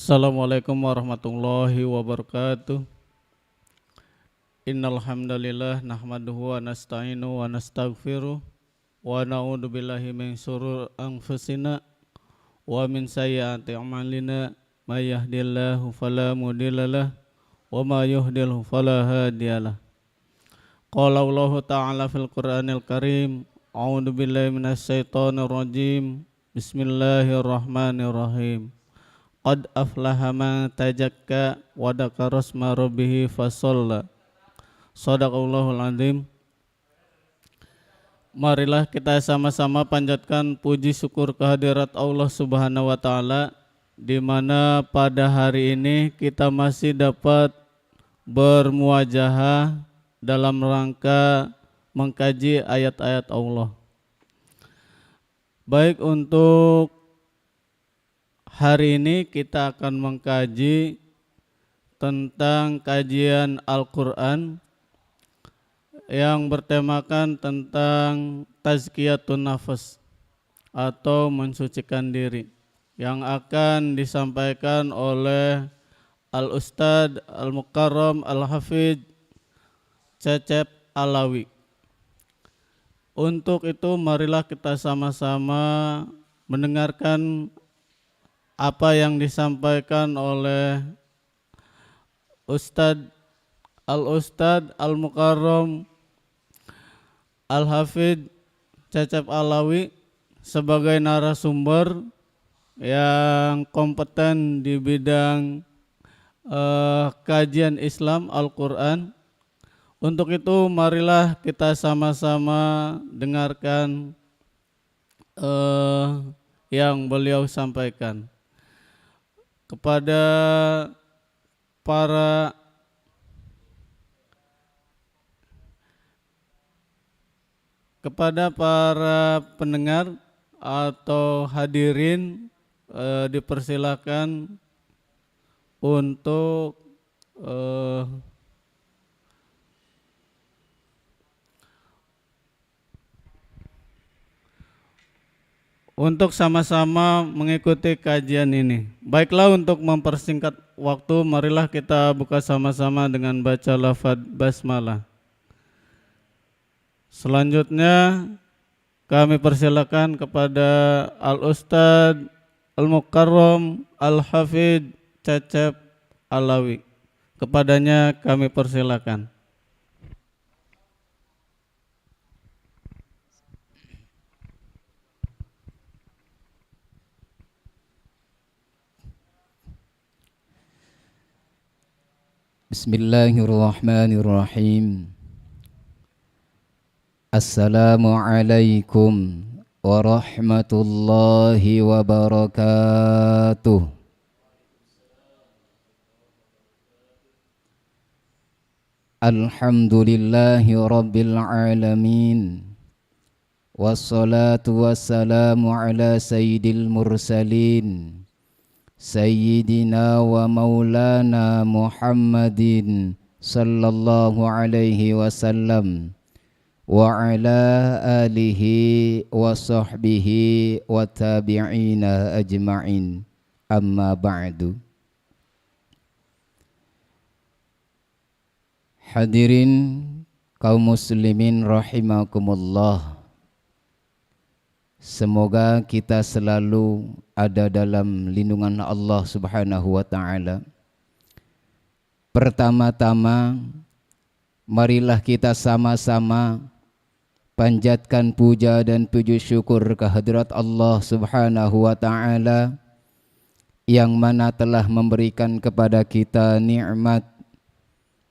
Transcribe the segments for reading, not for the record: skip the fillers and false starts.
Assalamualaikum warahmatullahi wabarakatuh. Innal hamdalillah nahmaduhu wa nasta'inu wa nastaghfiruh wa na'udzu billahi min syururi anfusina wa min sayyiati a'malina may yahdihillahu fala mudhillalah wa may yudhlil fala hadiyalah. Qala Allahu ta'ala fil Qur'anil Karim, a'udzu billahi minasy syaithanir rajim. Bismillahirrahmanirrahim. Qad aflaha man tazakka wa dzakara isma rabbih fasalla. Shadaqallahul azim. Marilah kita sama-sama panjatkan puji syukur kehadirat Allah Subhanahu wa taala, di mana pada hari ini kita masih dapat bermuajahah dalam rangka mengkaji ayat-ayat Allah. Baik, untuk hari ini kita akan mengkaji tentang kajian Al-Quran yang bertemakan tentang tazkiyatun nafas atau mensucikan diri, yang akan disampaikan oleh Al-Ustadz Al-Mukarram Al-Hafidz Cecep Alawi. Untuk itu marilah kita sama-sama mendengarkan apa yang disampaikan oleh Ustadz Al-Mukarram Al-Hafidz Cecep Alawi sebagai narasumber yang kompeten di bidang kajian Islam Al-Quran. Untuk itu marilah kita sama-sama dengarkan yang beliau sampaikan. Kepada para pendengar atau hadirin, dipersilakan untuk sama-sama mengikuti kajian ini. Baiklah, untuk mempersingkat waktu, marilah kita buka sama-sama dengan baca lafadz basmalah. Selanjutnya kami persilakan kepada Al-Ustadz Al-Mukarram Al-Hafidz Cecep Alawi. Kepadanya kami persilakan. Bismillahirrahmanirrahim. Assalamualaikum warahmatullahi wabarakatuh. Alhamdulillahi rabbil alamin. Wassalatu wassalamu ala sayyidil mursalin, Sayyidina wa maulana Muhammadin sallallahu alaihi wasallam wa ala alihi wa sahbihi wa tabi'ina ajma'in, amma ba'du. Hadirin kaum muslimin rahimakumullah, semoga kita selalu ada dalam lindungan Allah Subhanahu wa ta'ala. Pertama-tama, marilah kita sama-sama panjatkan puja dan puji syukur kehadirat Allah Subhanahu wa ta'ala, yang mana telah memberikan kepada kita nikmat,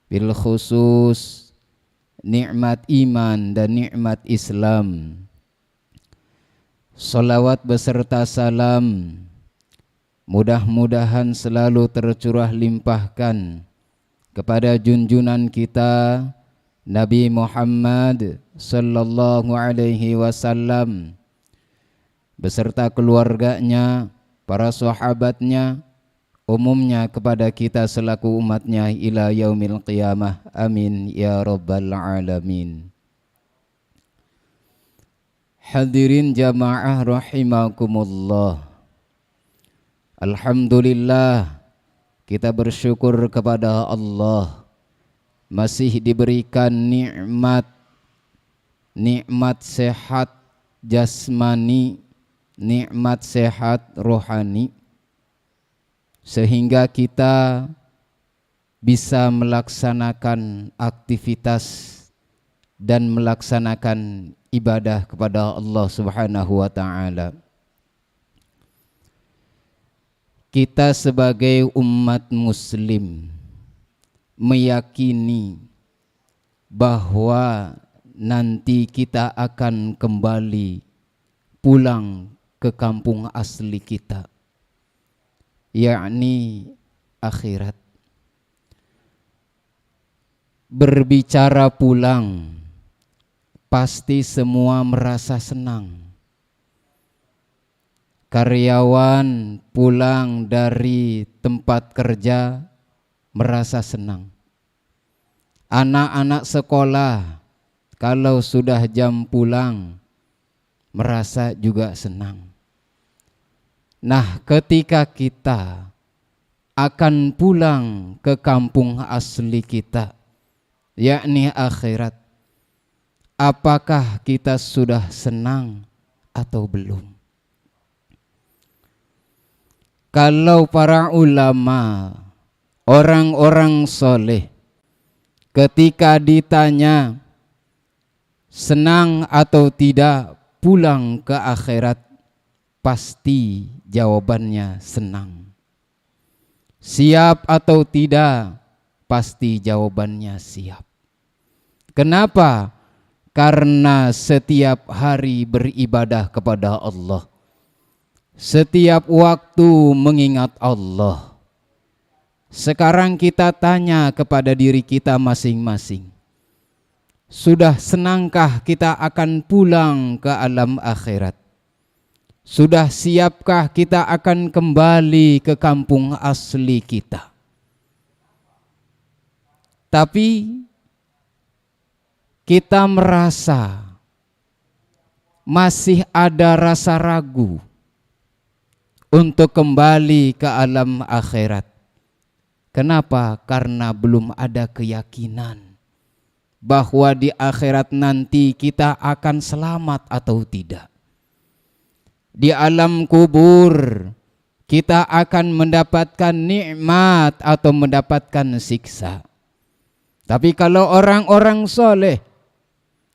bil khusus nikmat iman dan nikmat Islam. Salawat beserta salam mudah-mudahan selalu tercurah limpahkan kepada junjungan kita Nabi Muhammad sallallahu alaihi wasallam beserta keluarganya, para sahabatnya, umumnya kepada kita selaku umatnya ila yaumil qiyamah. Amin ya rabbal alamin. Hadirin jamaah rahimakumullah, alhamdulillah, kita bersyukur kepada Allah masih diberikan nikmat sehat jasmani, nikmat sehat rohani, sehingga kita bisa melaksanakan aktivitas dan melaksanakan ibadah kepada Allah Subhanahu wa taala. Kita sebagai umat muslim meyakini bahwa nanti kita akan kembali pulang ke kampung asli kita, yakni akhirat. Berbicara pulang, pasti semua merasa senang. Karyawan pulang dari tempat kerja merasa senang. Anak-anak sekolah kalau sudah jam pulang merasa juga senang. Nah, ketika kita akan pulang ke kampung asli kita, yakni akhirat, apakah kita sudah senang atau belum? Kalau para ulama, orang-orang soleh, ketika ditanya senang atau tidak pulang ke akhirat, pasti jawabannya senang. Siap atau tidak, pasti jawabannya siap. Kenapa? Karena setiap hari beribadah kepada Allah, setiap waktu mengingat Allah. Sekarang kita tanya kepada diri kita masing-masing, sudah senangkah kita akan pulang ke alam akhirat? Sudah siapkah kita akan kembali ke kampung asli kita? Tapi kita merasa masih ada rasa ragu untuk kembali ke alam akhirat. Kenapa? Karena belum ada keyakinan bahwa di akhirat nanti kita akan selamat atau tidak. Di alam kubur kita akan mendapatkan nikmat atau mendapatkan siksa. Tapi kalau orang-orang soleh,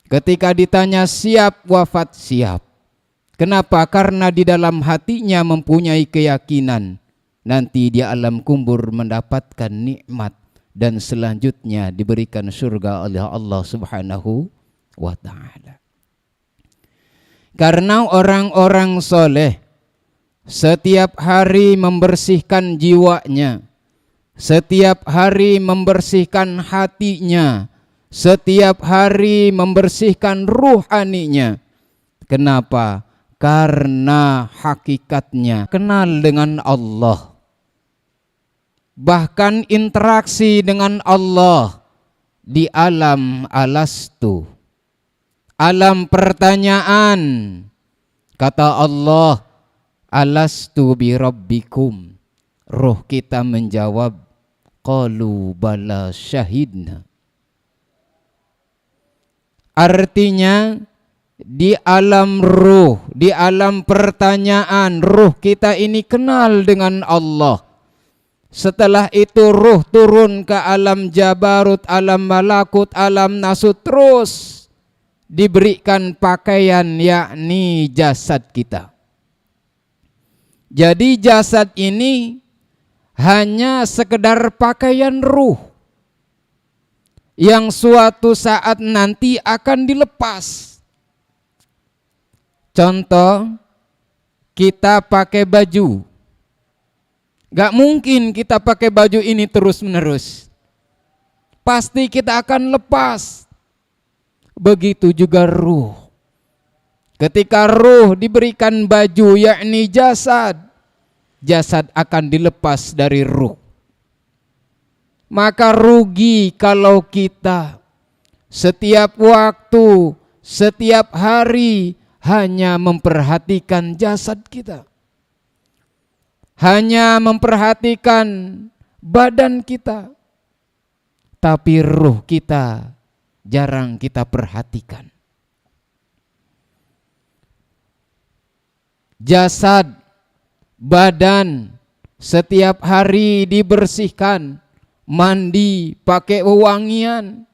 ketika ditanya siap wafat, siap. Kenapa? Karena di dalam hatinya mempunyai keyakinan nanti di alam kubur mendapatkan nikmat dan selanjutnya diberikan surga oleh Allah Subhanahu wa taala. Karena orang-orang soleh setiap hari membersihkan jiwanya, setiap hari membersihkan hatinya, setiap hari membersihkan ruhaninya. Kenapa? Karena hakikatnya kenal dengan Allah. Bahkan interaksi dengan Allah di alam alastu, alam pertanyaan. Kata Allah, alastu bi rabbikum. Roh kita menjawab, qalu bala syahidna. Artinya di alam ruh, di alam pertanyaan, ruh kita ini kenal dengan Allah. Setelah itu ruh turun ke alam jabarut, alam malakut, alam nasut, terus diberikan pakaian, yakni jasad kita. Jadi jasad ini hanya sekedar pakaian ruh yang suatu saat nanti akan dilepas. Contoh, kita pakai baju. Gak mungkin kita pakai baju ini terus menerus. Pasti kita akan lepas. Begitu juga ruh. Ketika ruh diberikan baju, yakni jasad, jasad akan dilepas dari ruh. Maka rugi kalau kita setiap waktu, setiap hari hanya memperhatikan jasad kita, hanya memperhatikan badan kita, tapi ruh kita jarang kita perhatikan. Jasad, badan setiap hari dibersihkan, mandi pakai wewangian,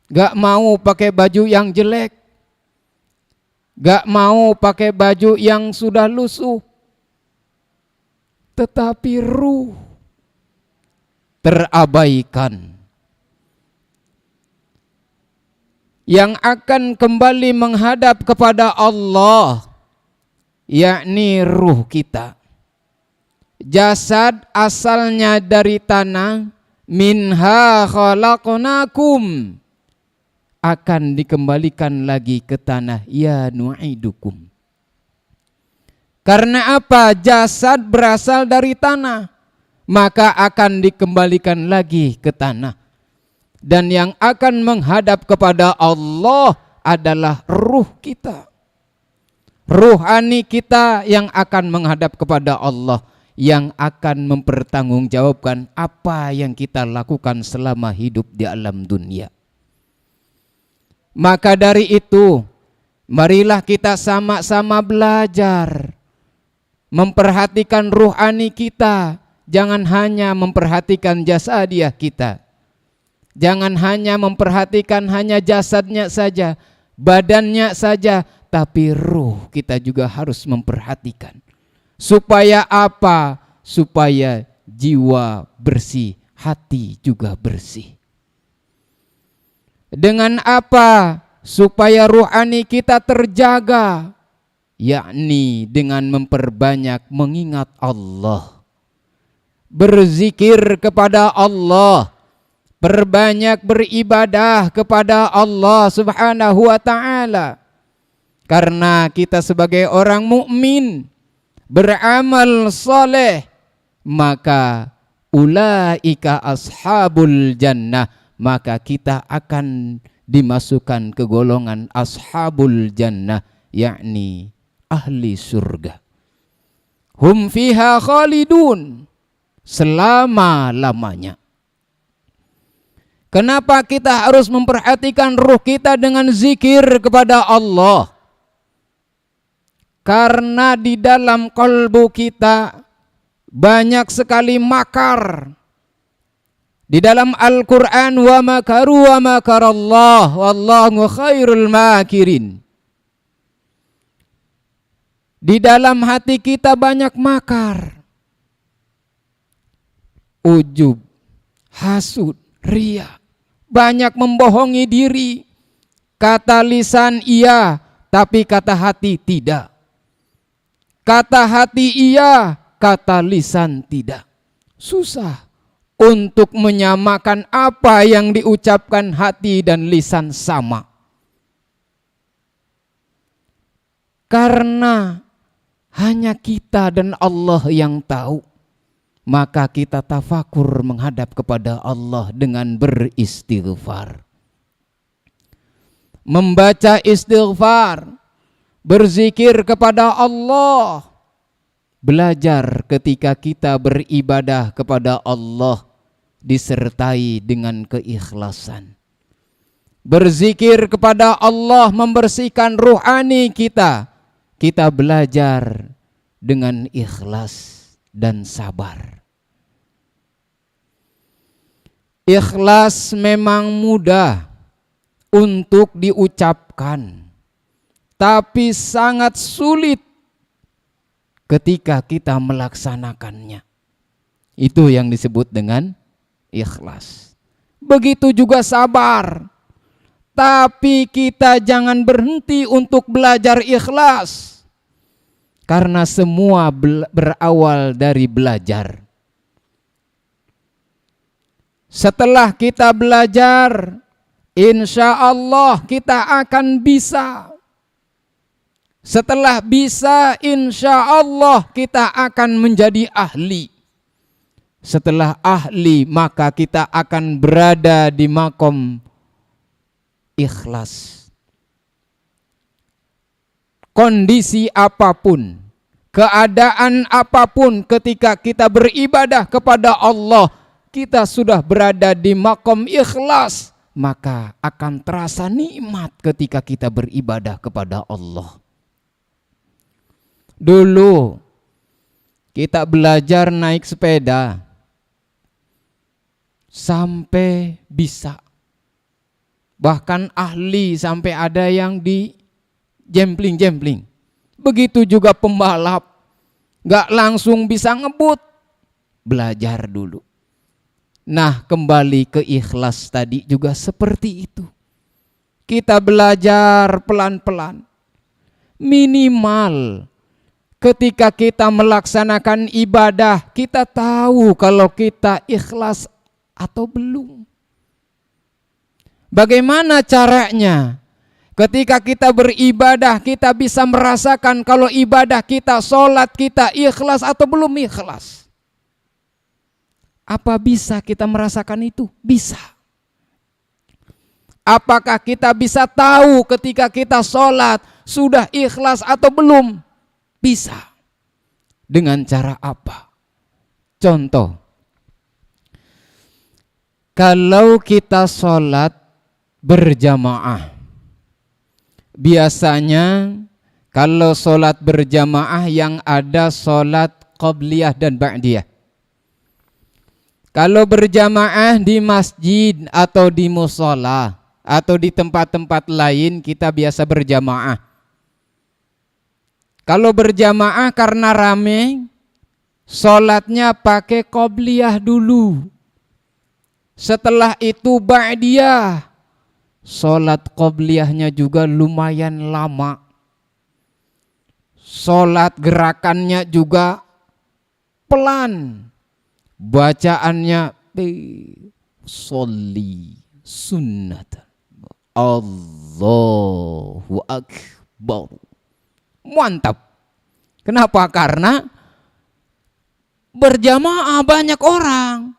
gak mau pakai baju yang jelek, gak mau pakai baju yang sudah lusuh. Tetapi ruh terabaikan. Yang akan kembali menghadap kepada Allah, yakni ruh kita. Jasad asalnya dari tanah, minha khalaqnakum, akan dikembalikan lagi ke tanah, ya nu'idukum. Karena apa? Jasad berasal dari tanah, maka akan dikembalikan lagi ke tanah. Dan yang akan menghadap kepada Allah adalah ruh kita. Ruhani kita yang akan menghadap kepada Allah, yang akan mempertanggungjawabkan apa yang kita lakukan selama hidup di alam dunia. Maka dari itu, marilah kita sama-sama belajar memperhatikan ruhani kita. Jangan hanya memperhatikan jasadiah kita. Jangan hanya memperhatikan hanya jasadnya saja, badannya saja, tapi ruh kita juga harus memperhatikan. Supaya apa? Supaya jiwa bersih, hati juga bersih. Dengan apa? Supaya ruhani kita terjaga, yakni dengan memperbanyak mengingat Allah, berzikir kepada Allah, perbanyak beribadah kepada Allah Subhanahu wa ta'ala. Karena kita sebagai orang mukmin beramal soleh, maka ulaika ashabul jannah, maka kita akan dimasukkan ke golongan ashabul jannah, yakni ahli surga. Hum fiha khalidun, selama-lamanya. Kenapa kita harus memperhatikan ruh kita dengan zikir kepada Allah? Karena di dalam kalbu kita banyak sekali makar. Di dalam Al-Quran, wa makaru wa makarallah wallahu khairul makirin. Di dalam hati kita banyak makar, ujub, hasud, ria, banyak membohongi diri. Kata lisan iya, tapi kata hati tidak. Kata hati iya, kata lisan tidak. Susah untuk menyamakan apa yang diucapkan hati dan lisan sama. Karena hanya kita dan Allah yang tahu, maka kita tafakur menghadap kepada Allah dengan beristighfar. Membaca istighfar, berzikir kepada Allah, belajar ketika kita beribadah kepada Allah disertai dengan keikhlasan. Berzikir kepada Allah membersihkan ruhani kita. Kita belajar dengan ikhlas dan sabar. Ikhlas memang mudah untuk diucapkan, tapi sangat sulit ketika kita melaksanakannya. Itu yang disebut dengan ikhlas. Begitu juga sabar. Tapi kita jangan berhenti untuk belajar ikhlas. Karena semua berawal dari belajar. Setelah kita belajar, insya Allah kita akan bisa. Setelah bisa, insya Allah kita akan menjadi ahli. Setelah ahli, maka kita akan berada di makom ikhlas. Kondisi apapun, keadaan apapun ketika kita beribadah kepada Allah, kita sudah berada di makom ikhlas, maka akan terasa nikmat ketika kita beribadah kepada Allah. Dulu kita belajar naik sepeda sampai bisa. Bahkan ahli sampai ada yang di jempling-jempling. Begitu juga pembalap, gak langsung bisa ngebut, belajar dulu. Nah, kembali ke ikhlas tadi juga seperti itu. Kita belajar pelan-pelan. Minimal ketika kita melaksanakan ibadah, kita tahu kalau kita ikhlas atau belum. Bagaimana caranya? Ketika kita beribadah, kita bisa merasakan kalau ibadah kita, sholat kita ikhlas atau belum ikhlas. Apa bisa kita merasakan itu? Bisa. Apakah kita bisa tahu ketika kita sholat sudah ikhlas atau belum? Bisa. Dengan cara apa? Contoh. Kalau kita sholat berjamaah, biasanya kalau sholat berjamaah yang ada sholat qabliyah dan ba'diyah. Kalau berjamaah di masjid atau di mushola atau di tempat-tempat lain kita biasa berjamaah. Kalau berjamaah karena rame, sholatnya pakai qabliyah dulu. Setelah itu ba'diyah. Sholat qabliyahnya juga lumayan lama. Sholat gerakannya juga pelan. Bacaannya sholli sunnat. Allahu Akbar. Mantap. Kenapa? Karena berjamaah banyak orang.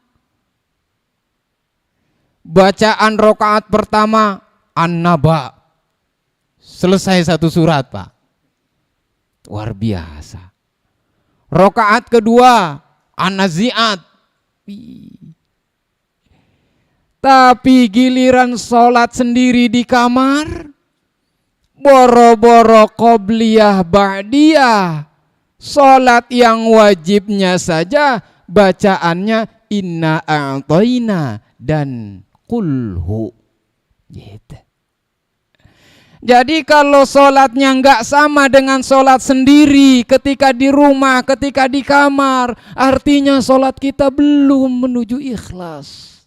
Bacaan rakaat pertama An-Naba. Selesai satu surat, Pak. Luar biasa. Rakaat kedua An-Nazi'at. Tapi giliran sholat sendiri di kamar, boro-boro qobliyah ba'diyah. Sholat yang wajibnya saja bacaannya inna a'tayna dan kulhu. Gitu. Jadi kalau sholatnya nggak sama dengan sholat sendiri ketika di rumah, ketika di kamar, artinya sholat kita belum menuju ikhlas.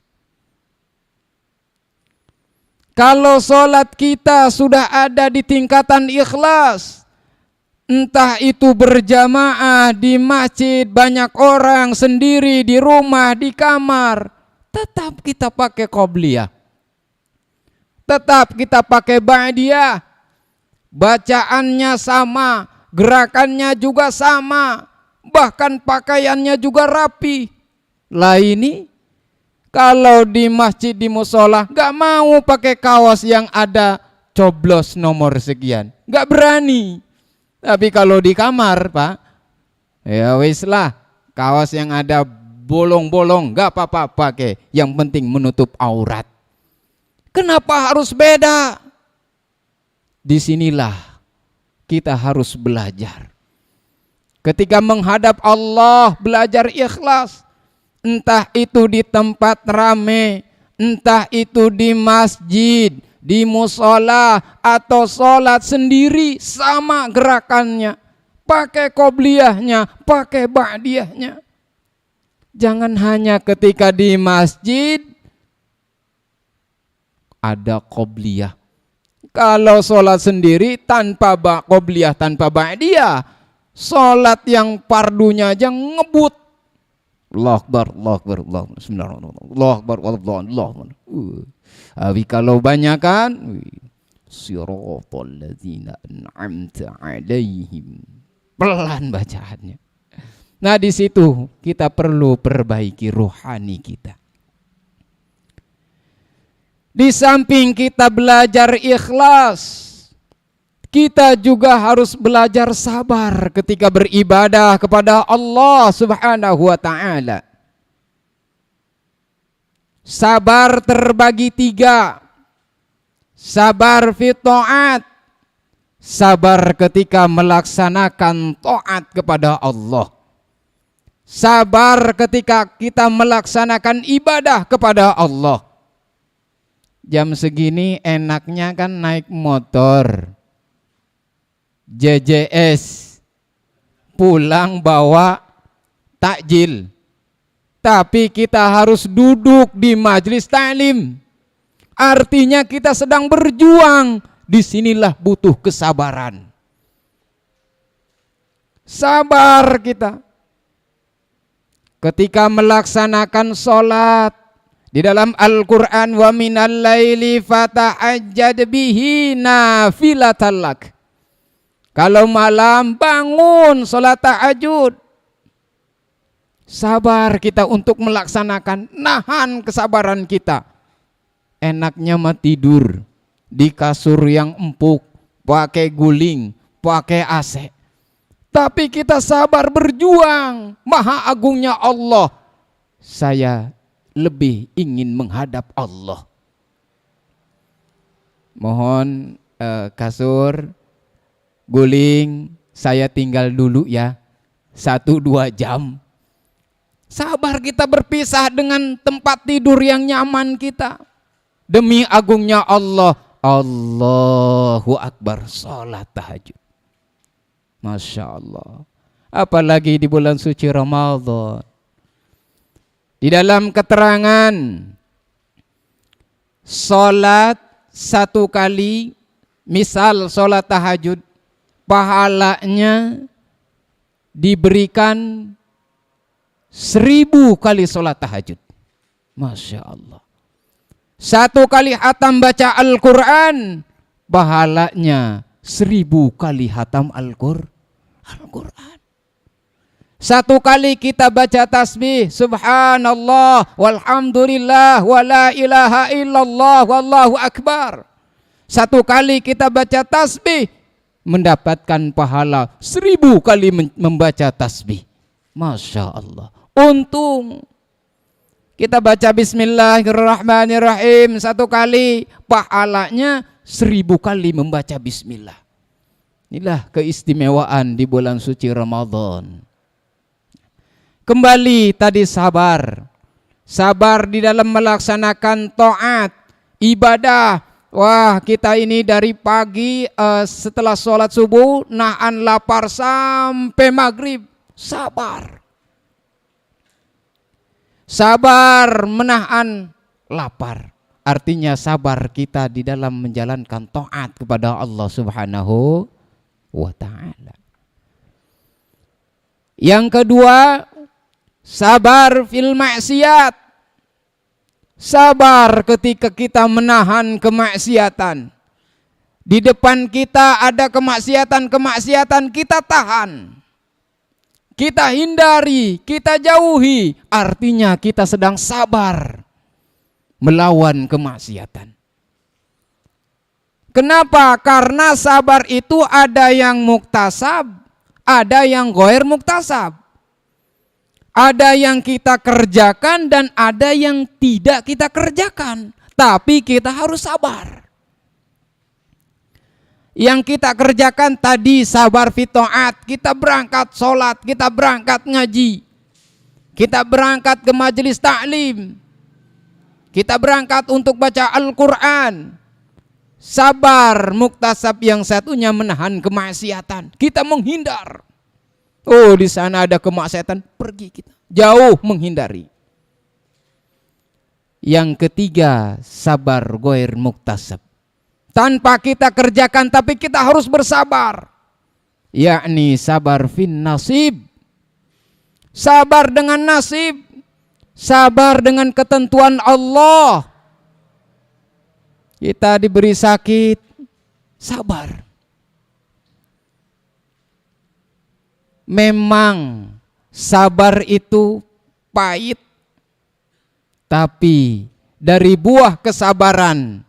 Kalau sholat kita sudah ada di tingkatan ikhlas, entah itu berjamaah di masjid, banyak orang, sendiri di rumah, di kamar, tetap kita pakai qobliyah. Tetap kita pakai ba'diyah. Bacaannya sama, gerakannya juga sama, bahkan pakaiannya juga rapi. Lah ini kalau di masjid, di mushola gak mau pakai kaos yang ada coblos nomor sekian, gak berani. Tapi kalau di kamar, Pak, ya wis lah, kaos yang ada bolong-bolong gak apa-apa pakai, yang penting menutup aurat. Kenapa harus beda? Disinilah kita harus belajar. Ketika menghadap Allah, belajar ikhlas. Entah itu di tempat rame, entah itu di masjid, di mushola, atau sholat sendiri, sama gerakannya. Pakai qobliyahnya, pakai ba'diyahnya. Jangan hanya ketika di masjid ada qobliyah. Kalau sholat sendiri tanpa qobliyah, tanpa ba'diyah, sholat yang pardunya aja ngebut. Allahu Akbar, Allahu Akbar, Allahu Akbar, Bismillahirrahmanirrahim, Allahu Akbar, Allahu Akbar. Tapi kalau banyakan, siratal ladzina an'amta 'alaihim. Pelan bacaannya. Nah, di situ kita perlu perbaiki rohani kita. Di samping kita belajar ikhlas, kita juga harus belajar sabar ketika beribadah kepada Allah Subhanahu wa ta'ala. Sabar terbagi 3. Sabar fi ta'at, sabar ketika melaksanakan taat kepada Allah. Sabar ketika kita melaksanakan ibadah kepada Allah. Jam segini enaknya kan naik motor, JJS, pulang bawa takjil. Tapi kita harus duduk di majelis ta'lim. Artinya kita sedang berjuang. Disinilah butuh kesabaran. Sabar kita. Ketika melaksanakan sholat. Di dalam Al-Quran, wa minal laili fatahajjad bihi nafilatan lak. Kalau malam bangun sholat tahajud. Sabar kita untuk melaksanakan, nahan kesabaran kita. Enaknya mah tidur di kasur yang empuk, pakai guling, pakai AC. Tapi kita sabar berjuang, maha agungnya Allah. Saya lebih ingin menghadap Allah. Mohon kasur, guling, saya tinggal dulu ya, 1-2 jam. Sabar kita berpisah dengan tempat tidur yang nyaman kita. Demi agungnya Allah. Allahu Akbar, sholat tahajud. Masya Allah. Apalagi di bulan suci Ramadan. Di dalam keterangan, sholat 1 kali, misal sholat tahajud, pahalanya diberikan 1000 kali sholat tahajud. Masya Allah. 1 kali hatam baca Al-Quran, pahalanya 1000 kali hatam Al-Quran. 1 kali kita baca tasbih, subhanallah, walhamdulillah, wa la ilaha illallah, wallahu akbar. 1 kali kita baca tasbih, mendapatkan pahala 1000 kali membaca tasbih. Masya Allah. Untung kita baca bismillahirrahmanirrahim 1 kali, pahalanya 1000 kali membaca bismillah. Inilah keistimewaan di bulan suci Ramadan. Kembali tadi sabar. Sabar di dalam melaksanakan taat, ibadah. Wah, kita ini dari pagi setelah sholat subuh nahan lapar sampai maghrib. Sabar. Sabar menahan lapar. Artinya sabar kita di dalam menjalankan taat kepada Allah Subhanahu wa ta'ala. Yang kedua, sabar fil maksiat. Sabar ketika kita menahan kemaksiatan. Di depan kita ada kemaksiatan, kita tahan. Kita hindari, kita jauhi, artinya kita sedang sabar melawan kemaksiatan. Kenapa? Karena sabar itu ada yang muktasab, ada yang ghair muktasab. Ada yang kita kerjakan dan ada yang tidak kita kerjakan, tapi kita harus sabar. Yang kita kerjakan tadi sabar fi ta'at, kita berangkat sholat, kita berangkat ngaji, kita berangkat ke majelis ta'lim, kita berangkat untuk baca Al-Quran. Sabar muktasab yang satunya menahan kemaksiatan, kita menghindar. Oh, di sana ada kemaksiatan, pergi kita, jauh menghindari. Yang ketiga, sabar ghair muktasab. Tanpa kita kerjakan tapi kita harus bersabar. Yakni sabar fin nasib. Sabar dengan nasib. Sabar dengan ketentuan Allah. Kita diberi sakit, sabar. Memang sabar itu pahit. Tapi dari buah kesabaran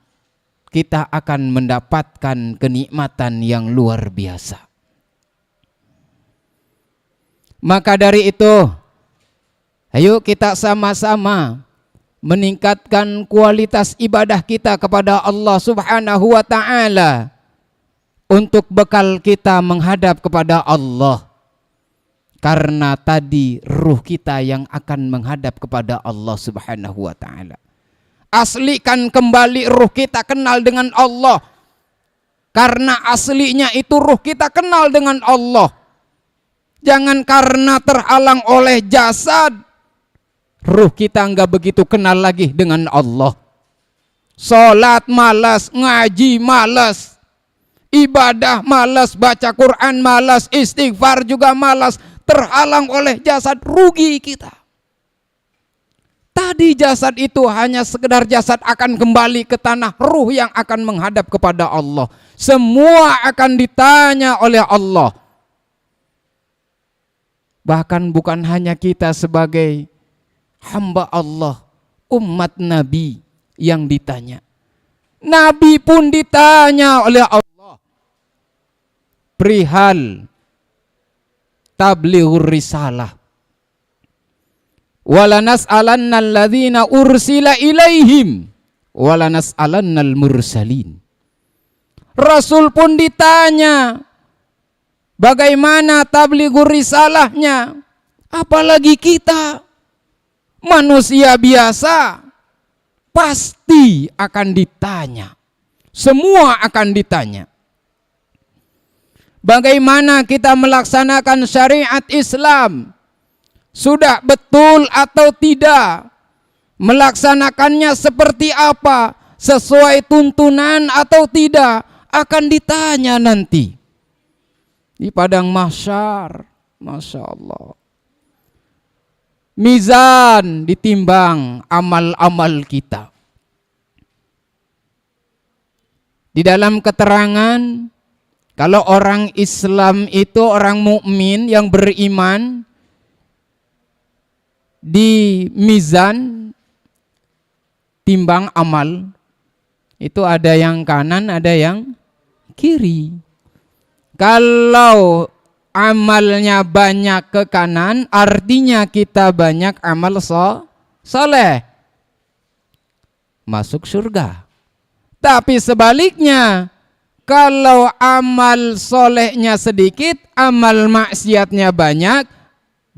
kita akan mendapatkan kenikmatan yang luar biasa. Maka dari itu, ayo kita sama-sama meningkatkan kualitas ibadah kita kepada Allah Subhanahu wa taala untuk bekal kita menghadap kepada Allah. Karena tadi ruh kita yang akan menghadap kepada Allah Subhanahu wa taala. Aslikan kembali ruh kita kenal dengan Allah. Karena aslinya itu ruh kita kenal dengan Allah. Jangan karena terhalang oleh jasad, ruh kita enggak begitu kenal lagi dengan Allah. Salat malas, ngaji malas, ibadah malas, baca Quran malas, istighfar juga malas. Terhalang oleh jasad, rugi kita. Tadi jasad itu hanya sekedar jasad, akan kembali ke tanah, ruh yang akan menghadap kepada Allah. Semua akan ditanya oleh Allah. Bahkan bukan hanya kita sebagai hamba Allah, umat Nabi yang ditanya. Nabi pun ditanya oleh Allah perihal tablighur risalah. Walanas'alannal ladzina ursila ilaihim walanas'alannal mursalin. Rasul pun ditanya bagaimana tablighur risalahnya, apalagi kita manusia biasa pasti akan ditanya. Semua akan ditanya. Bagaimana kita melaksanakan syariat Islam? Sudah betul atau tidak? Melaksanakannya seperti apa? Sesuai tuntunan atau tidak? Akan ditanya nanti di padang mahsyar. Masya Allah. Mizan, ditimbang amal-amal kita. Di dalam keterangan, kalau orang Islam itu orang mukmin yang beriman, di mizan timbang amal itu ada yang kanan, ada yang kiri. Kalau amalnya banyak ke kanan, artinya kita banyak amal soleh, masuk surga. Tapi sebaliknya, kalau amal solehnya sedikit, amal maksiatnya banyak,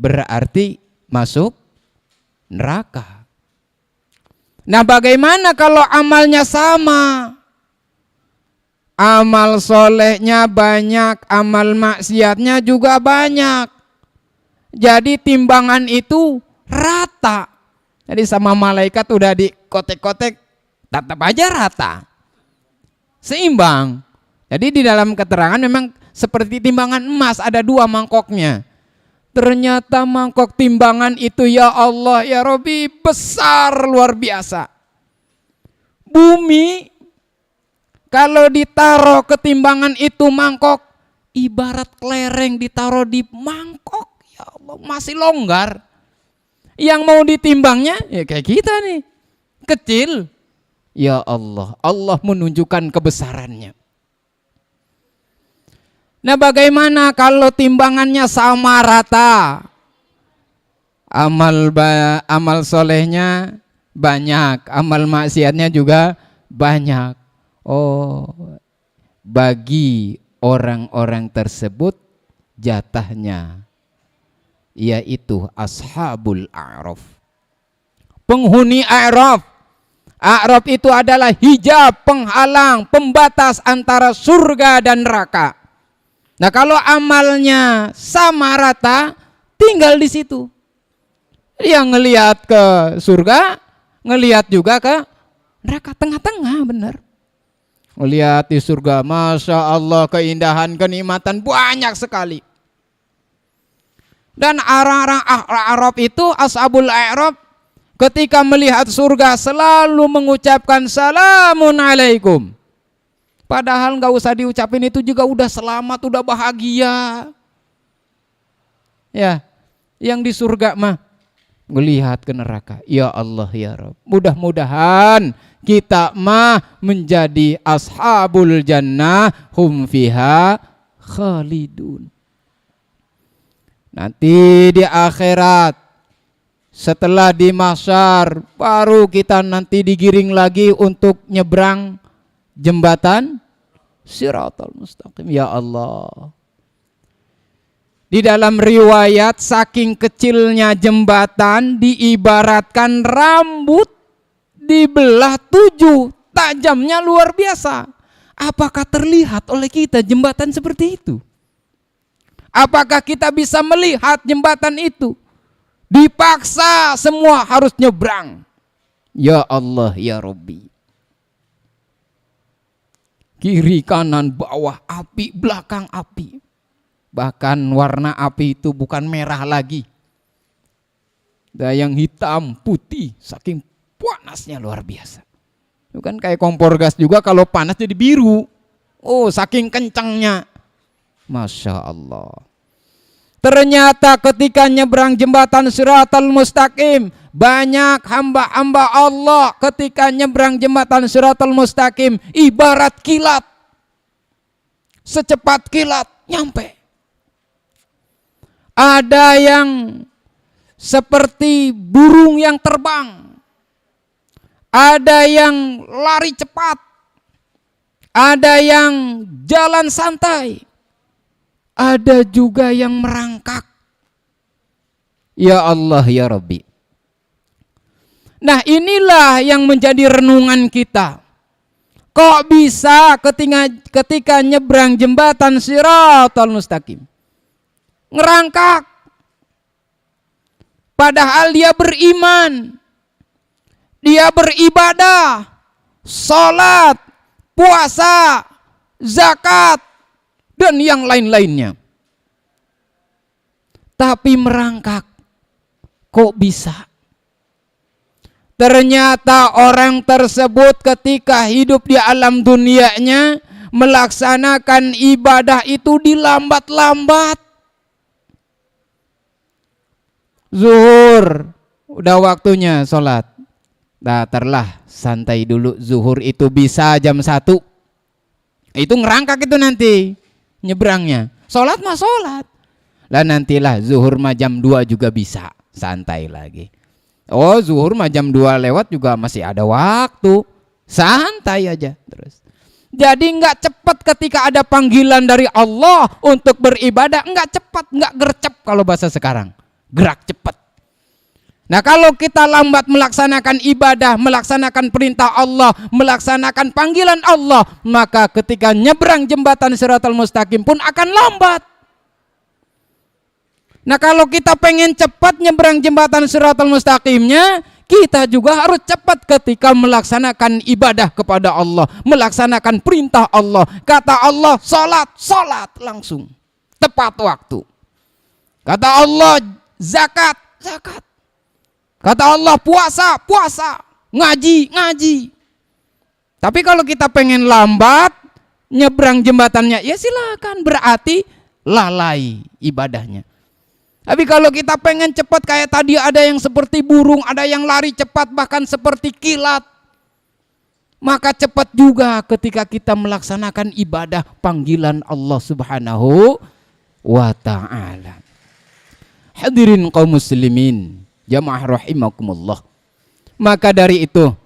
berarti masuk neraka. Nah, bagaimana kalau amalnya sama? Amal solehnya banyak, amal maksiatnya juga banyak. Jadi timbangan itu rata. Jadi sama malaikat udah dikotek-kotek, tetap aja rata. Seimbang. Jadi di dalam keterangan memang seperti timbangan emas, ada dua mangkoknya. Ternyata mangkok timbangan itu, ya Allah, ya Rabbi, besar luar biasa. Bumi kalau ditaruh ke timbangan itu mangkok, ibarat kelereng ditaruh di mangkok, ya Allah, masih longgar. Yang mau ditimbangnya ya kayak kita nih, kecil. Ya Allah, Allah menunjukkan kebesarannya. Nah, bagaimana kalau timbangannya sama rata? Amal solehnya banyak, amal maksiatnya juga banyak. Oh, bagi orang-orang tersebut jatahnya yaitu ashabul a'raf. Penghuni a'raf. A'raf itu adalah hijab, penghalang, pembatas antara surga dan neraka. Nah, kalau amalnya sama rata, tinggal di situ. Yang ngelihat ke surga, ngelihat juga ke neraka, tengah-tengah, benar. Ngelihat di surga, Masya Allah, keindahan, kenikmatan banyak sekali. Dan orang-orang Arab itu, ashabul Arab, ketika melihat surga selalu mengucapkan salamun alaikum. Padahal nggak usah diucapin, itu juga udah selamat, udah bahagia. Ya, yang di surga mah melihat ke neraka. Ya Allah ya Rabb, mudah-mudahan kita mah menjadi ashabul jannah hum fiha khalidun. Nanti di akhirat Setelah di mahsyar baru kita nanti digiring lagi untuk nyebrang jembatan Shiratal Mustaqim. Ya Allah. Di dalam riwayat saking kecilnya jembatan diibaratkan rambut dibelah 7, tajamnya luar biasa. Apakah terlihat oleh kita jembatan seperti itu? Apakah kita bisa melihat jembatan itu? Dipaksa semua harus nyebrang. Ya Allah, ya Rabbi. Kiri, kanan, bawah api, belakang api. Bahkan warna api itu bukan merah lagi. Ada yang hitam, putih, saking panasnya luar biasa. Itu kan kayak kompor gas juga, kalau panas jadi biru. Oh, saking kencangnya. Masya Allah. Ternyata ketika nyebrang jembatan Shiratal Mustaqim, banyak hamba-hamba Allah ketika nyebrang jembatan Shiratal Mustaqim ibarat kilat. Secepat kilat nyampe. Ada yang seperti burung yang terbang. Ada yang lari cepat. Ada yang jalan santai. Ada juga yang merangkak. Ya Allah, ya Rabbi. Nah, inilah yang menjadi renungan kita. Kok bisa ketika nyebrang jembatan Shiratal Mustaqim ngerangkak? Padahal dia beriman. Dia beribadah, salat, puasa, zakat, dan yang lain-lainnya. Tapi merangkak, kok bisa? Ternyata orang tersebut ketika hidup di alam dunianya melaksanakan ibadah itu dilambat-lambat. Zuhur, udah waktunya sholat. Datarlah, santai dulu. Zuhur itu bisa jam 1. Itu ngerangkak itu nanti nyebrangnya. Sholat mah sholat. Lah nantilah zuhur mah jam 2 juga bisa. Santai lagi. Oh, zuhur mah jam 2 lewat juga masih ada waktu. Santai aja terus. Jadi enggak cepat ketika ada panggilan dari Allah untuk beribadah. Enggak cepat, enggak gercep kalau bahasa sekarang. Gerak cepat. Nah, kalau kita lambat melaksanakan ibadah, melaksanakan perintah Allah, melaksanakan panggilan Allah, maka ketika nyebrang jembatan Shiratal Mustaqim pun akan lambat. Nah, kalau kita pengen cepat nyebrang jembatan Shiratal Mustaqimnya, kita juga harus cepat ketika melaksanakan ibadah kepada Allah, melaksanakan perintah Allah. Kata Allah, salat langsung. Tepat waktu. Kata Allah, zakat. Kata Allah, puasa. Ngaji. Tapi kalau kita pengen lambat nyebrang jembatannya, ya silakan, berarti lalai ibadahnya. Tapi kalau kita pengen cepat kayak tadi, ada yang seperti burung, ada yang lari cepat bahkan seperti kilat, maka cepat juga ketika kita melaksanakan ibadah panggilan Allah Subhanahu wa ta'ala. Hadirin kaum muslimin, jamaah rahimakumullah. Maka dari itu,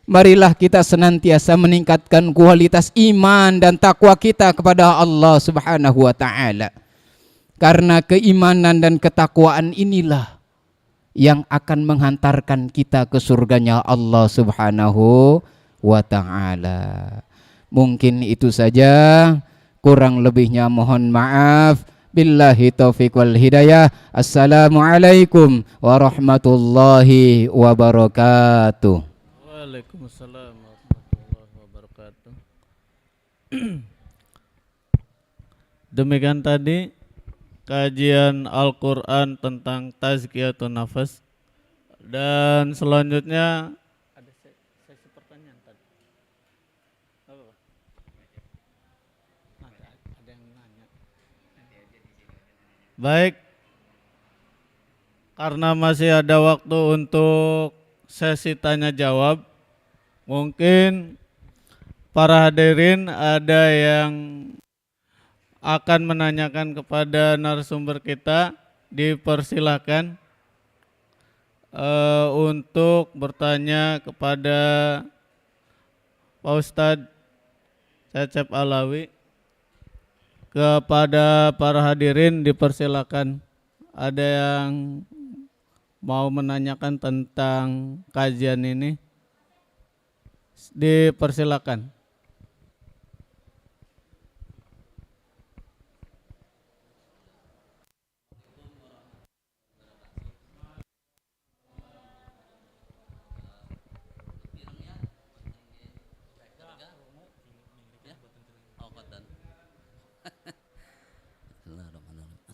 marilah kita senantiasa meningkatkan kualitas iman dan takwa kita kepada Allah Subhanahu wa ta'ala. Karena keimanan dan ketakwaan inilah yang akan menghantarkan kita ke surganya Allah Subhanahu wa ta'ala. Mungkin itu saja, kurang lebihnya mohon maaf. Billahi taufiq wal hidayah. Assalamualaikum warahmatullahi wabarakatuh. Waalaikumsalam warahmatullahi wabarakatuh. Demikian tadi kajian Al-Quran tentang tazkiyatun nafas. Dan selanjutnya ada sesi pertanyaan tadi. Ada yang nanya. Baik, karena masih ada waktu untuk sesi tanya jawab, mungkin para hadirin ada yang akan menanyakan kepada narasumber kita, dipersilahkan. untuk bertanya kepada Pak Ustadz Cecep Alawi. Kepada para hadirin dipersilakan, ada yang mau menanyakan tentang kajian ini, dipersilakan.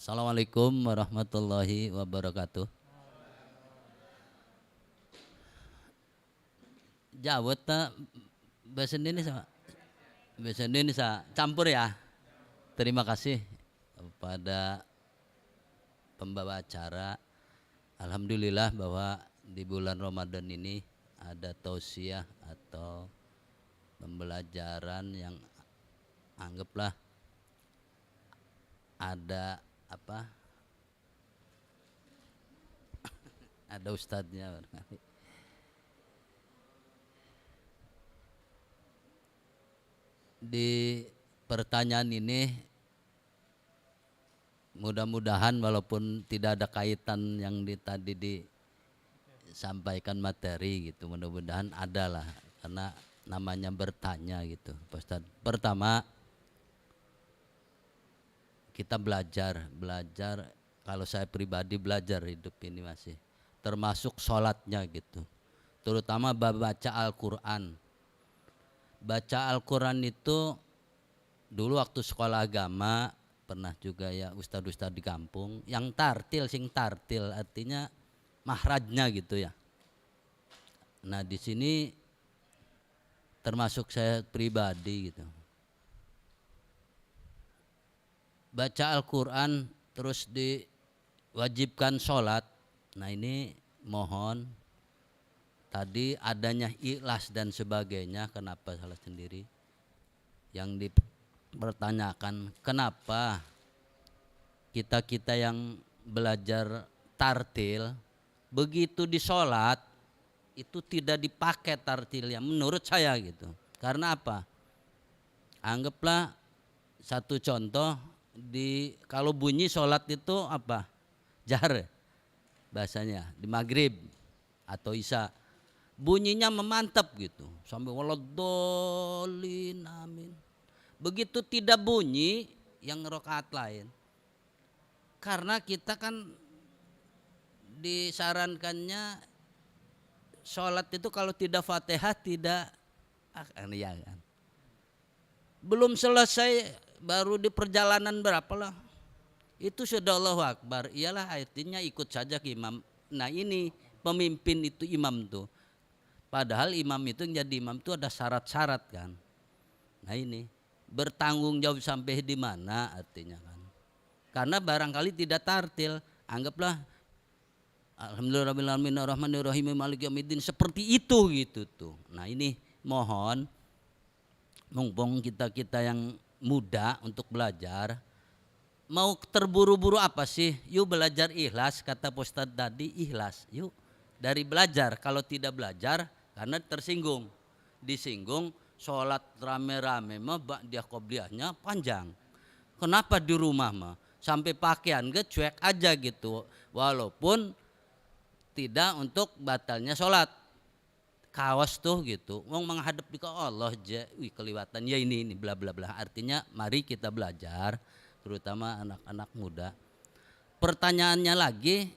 Assalamualaikum warahmatullahi wabarakatuh. Jawab tak bahasa Indonesia campur ya. Terima kasih kepada pembawa acara. Alhamdulillah bahwa di bulan Ramadan ini ada tausiah atau pembelajaran yang anggaplah ada apa? Ada ustadznya. Di pertanyaan ini mudah-mudahan walaupun tidak ada kaitan yang tadi disampaikan materi gitu, mudah-mudahan ada lah, karena namanya bertanya gitu Pak Ustadz. Pertama, kita belajar, kalau saya pribadi belajar hidup ini masih termasuk sholatnya gitu, terutama baca Al-Quran. Baca Al-Quran itu dulu waktu sekolah agama pernah juga ya ustadz-ustadz di kampung yang sing tartil artinya mahrajnya gitu ya. Nah di sini termasuk saya pribadi gitu, baca Al-Quran terus diwajibkan sholat. Nah ini mohon tadi adanya ikhlas dan sebagainya, kenapa salah sendiri yang dipertanyakan, kenapa kita yang belajar tartil begitu di sholat itu tidak dipakai tartilnya, menurut saya gitu. Karena apa? Anggaplah satu contoh, kalau bunyi sholat itu apa? Jahar bahasanya di maghrib atau isya, bunyinya memantap gitu sampai waladhdallin amin. Begitu tidak bunyi yang rakaat lain, karena kita kan disarankannya sholat itu kalau tidak Fatihah tidak ya kan. Belum selesai baru di perjalanan berapa lah itu sudah Allahu Akbar, iyalah artinya ikut saja ke imam. Nah ini pemimpin itu imam tuh, padahal imam itu yang jadi imam itu ada syarat-syarat kan. Nah ini bertanggung jawab sampai di mana artinya kan, karena barangkali tidak tartil, anggaplah alhamdulillahirabbil alamin arrahmanir rahim maliki yaumiddin seperti itu gitu tuh. Nah ini mohon mumpung kita yang muda untuk belajar, mau terburu-buru apa sih? Yuk belajar ikhlas, kata Pak Ustadz tadi, ikhlas. Yuk dari belajar, kalau tidak belajar karena tersinggung, disinggung sholat rame-rame mah dia qobliyahnya panjang. Kenapa di rumah mah sampai pakaian cuek aja gitu, walaupun tidak untuk batalnya sholat. Kawas tuh gitu, mau menghadap ke Allah aja, kelewatan ya ini bla bla bla. Artinya mari kita belajar, terutama anak-anak muda. Pertanyaannya lagi,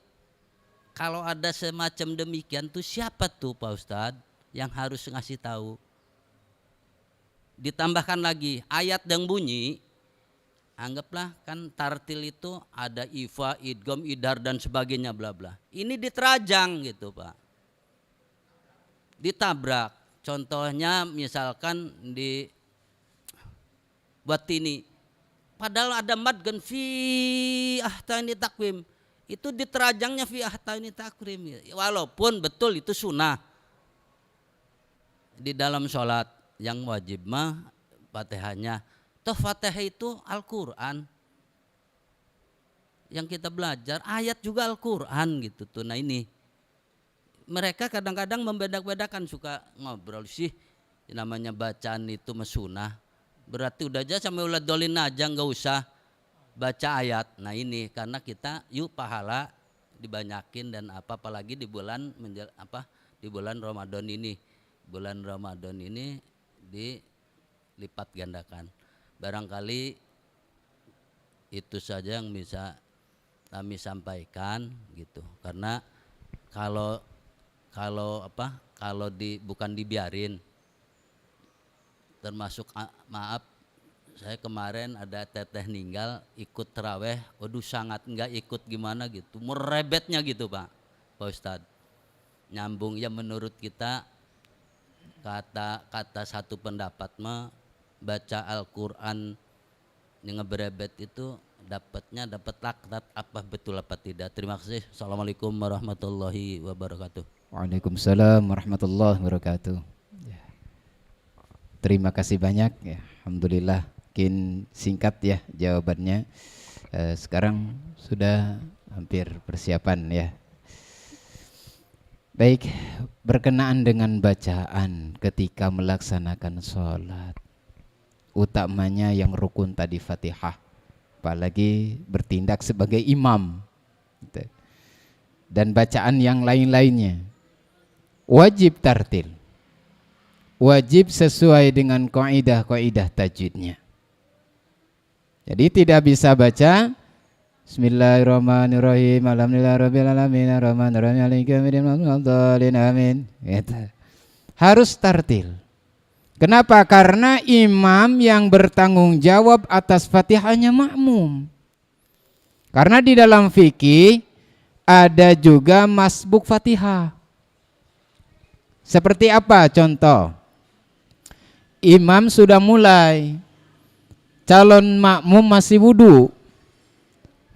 kalau ada semacam demikian tuh siapa tuh Pak Ustadz yang harus ngasih tahu? Ditambahkan lagi ayat yang bunyi, anggaplah kan tartil itu ada ifa, idgham, idhar dan sebagainya bla bla. Ini diterajang gitu Pak. Ditabrak. Contohnya misalkan di batini, padahal ada madgan fi ahtaini takwim, itu diterajangnya fi ahtaini takwim, walaupun betul itu sunnah di dalam sholat. Yang wajib mah Fatihahnya. Toh Fatihah itu Al-Quran yang kita belajar, ayat juga Al-Quran gitu tuh. Nah ini mereka kadang-kadang membeda-bedakan, suka ngobrol sih namanya bacaan itu mesunah. Berarti udah aja sampai ulat dolin aja, nggak usah baca ayat. Nah ini karena kita yuk pahala dibanyakin dan apalagi di bulan di bulan Ramadan ini. Bulan Ramadan ini dilipat gandakan. Barangkali itu saja yang bisa kami sampaikan gitu. Karena kalau bukan dibiarin, termasuk maaf, saya kemarin ada teteh ninggal ikut terawih, waduh sangat enggak ikut gimana gitu, merebetnya gitu Pak Ustadz. Nyambung ya menurut kita kata satu pendapat mah baca Al-Quran yang ngeberebet itu dapat laknat, apa betul apa tidak. Terima kasih. Assalamualaikum warahmatullahi wabarakatuh. Waalaikumsalam warahmatullahi wabarakatuh. Terima kasih banyak ya. Alhamdulillah mungkin singkat ya jawabannya. Sekarang sudah hampir persiapan ya. Baik, berkenaan dengan bacaan ketika melaksanakan sholat, utamanya yang rukun tadi Fatihah, apalagi bertindak sebagai imam dan bacaan yang lain-lainnya, wajib tartil, wajib sesuai dengan kaidah-kaidah tajwidnya. Jadi tidak bisa baca Bismillahirrahmanirrahim, alhamdulillahirabbil alamin, arrahmanirrahim, maliki yaumiddin, waladdallin, amin. Harus tartil. Kenapa? Karena imam yang bertanggung jawab atas Fatihahnya makmum. Karena di dalam fikih ada juga masbuk Fatihah. Seperti apa contoh? Imam sudah mulai, calon makmum masih wudu.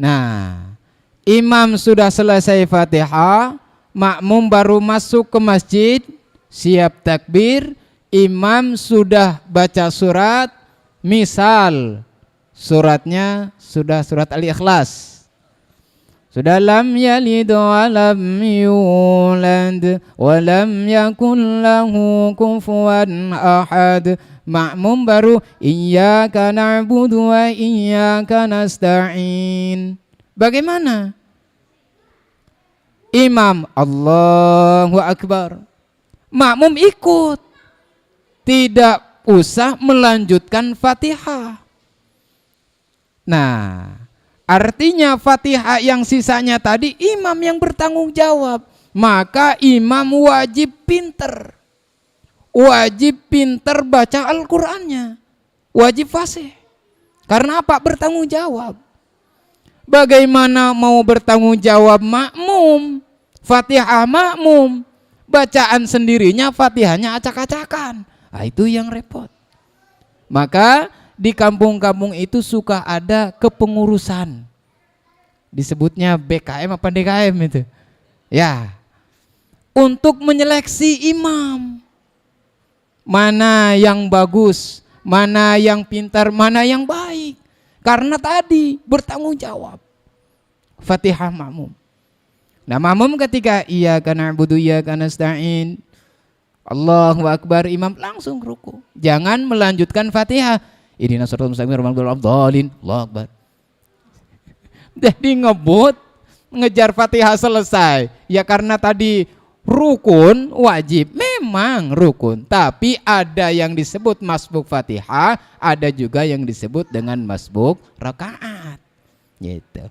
Nah, imam sudah selesai Fatihah, makmum baru masuk ke masjid, siap takbir, imam sudah baca surat, misal suratnya sudah surat Al-Ikhlas. Sudah lam yalid wa lam yulad wa lam yakun lahu kufuwan ahad. Makmum baru iyyaka na'budu wa iyyaka nasta'in. Bagaimana? Imam Allahu Akbar, makmum ikut, tidak usah melanjutkan Fatihah. Nah, artinya Fatihah yang sisanya tadi imam yang bertanggung jawab. Maka imam wajib pinter, wajib pinter baca Al-Qur'annya, wajib fasih. Karena apa? Bertanggung jawab. Bagaimana mau bertanggung jawab makmum? Fatihah makmum, bacaan sendirinya Fatihahnya acak-acakan. Nah, itu yang repot. Maka di kampung-kampung itu suka ada kepengurusan, disebutnya BKM apa DKM itu ya, untuk menyeleksi imam, mana yang bagus, mana yang pintar, mana yang baik. Karena tadi bertanggung jawab Fatihah makmum. Nah, makmum ketika iyyaka na'budu iyyaka nasta'in, Allahu Akbar, imam langsung ruku. Jangan melanjutkan Fatihah. Ihdinas siratal mustaqim, waladdallin, Allahu Akbar. Jadi ngebut ngejar Fatihah selesai. Ya karena tadi rukun wajib, memang rukun, tapi ada yang disebut masbuk Fatihah, ada juga yang disebut dengan masbuk rakaat. Gitu.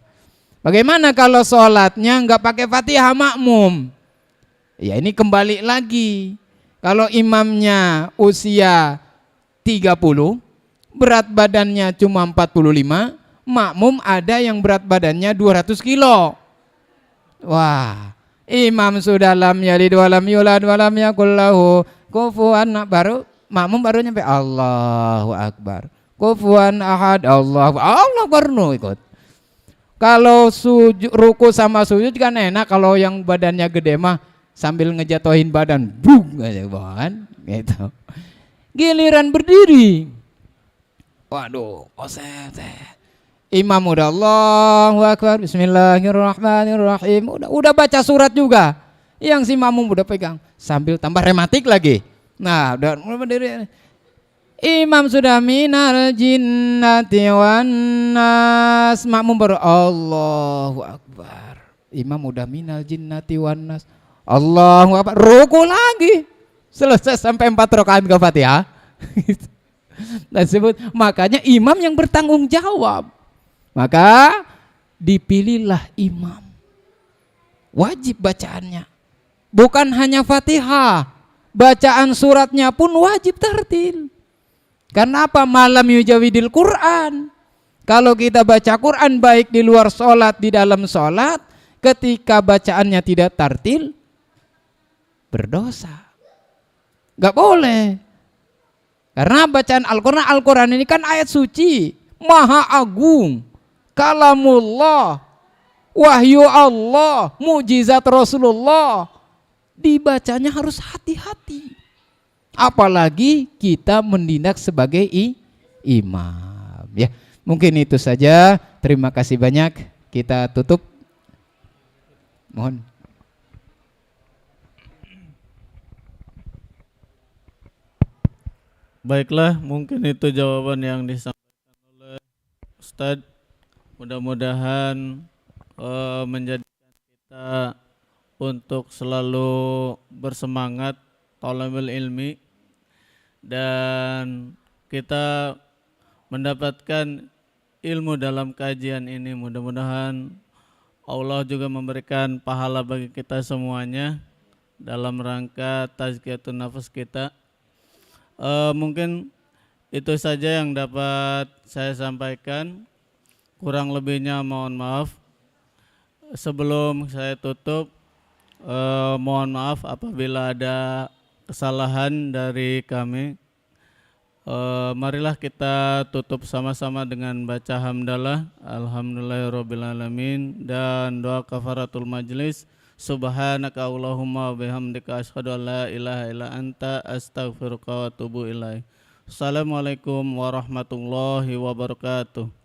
Bagaimana kalau sholatnya nggak pakai Fatihah makmum? Ya ini kembali lagi. Kalau imamnya usia 30, berat badannya cuma 45, makmum ada yang berat badannya 200 kilo. Wah, imam sudah lam yalid wa lam yulad wa lam yakul lahu kufuwan, baru makmum baru nyampe Allahu Akbar. Kufuwan ahad, Allah baru ikut. Kalau sujud, ruku sama sujud kan enak, kalau yang badannya gede mah sambil ngejatohin badan, bung aja bahan, gitu. Giliran berdiri, waduh, imam udah Allahu Akbar, Bismillahirrahmanirrahim, udah baca surat juga, Yang si makmum udah pegang sambil tambah rematik lagi. Nah, udah mulai berdiri. Imam sudah minal jinnati wan nas. Makmum baru Allahu Akbar. Imam udah minal jinnati wan nas. Allahu Akbar. Ruku lagi. Selesai sampai 4 rakaat ke Fatihah. Dan sebut makanya imam yang bertanggung jawab. Maka dipilihlah imam. Wajib bacaannya. Bukan hanya Fatihah. Bacaan suratnya pun wajib tartil. Karena apa? Malam yujawidil Quran. Kalau kita baca Quran baik di luar sholat, di dalam sholat, ketika bacaannya tidak tartil, berdosa. Gak boleh. Karena bacaan Al-Quran ini kan ayat suci, maha agung, kalamullah, wahyu Allah, mujizat Rasulullah. Dibacanya harus hati-hati. Apalagi kita menindak sebagai imam. Ya, mungkin itu saja. Terima kasih banyak. Kita tutup. Mohon. Baiklah, mungkin itu jawaban yang disampaikan oleh Ustadz. Mudah-mudahan menjadikan kita untuk selalu bersemangat thalabul ilmi dan kita mendapatkan ilmu dalam kajian ini. Mudah-mudahan Allah juga memberikan pahala bagi kita semuanya dalam rangka tazkiyatun nafas kita. Mungkin itu saja yang dapat saya sampaikan. Kurang lebihnya mohon maaf. Sebelum saya tutup, mohon maaf apabila ada kesalahan dari kami. Marilah kita tutup sama-sama dengan baca hamdalah, alhamdulillahirabbil alamin, dan doa kafaratul majlis. Subhanaka Allahumma bihamdika asyhadu an la ilaha illa anta astaghfiruka wa atubu ilaik. Assalamualaikum warahmatullahi wabarakatuh.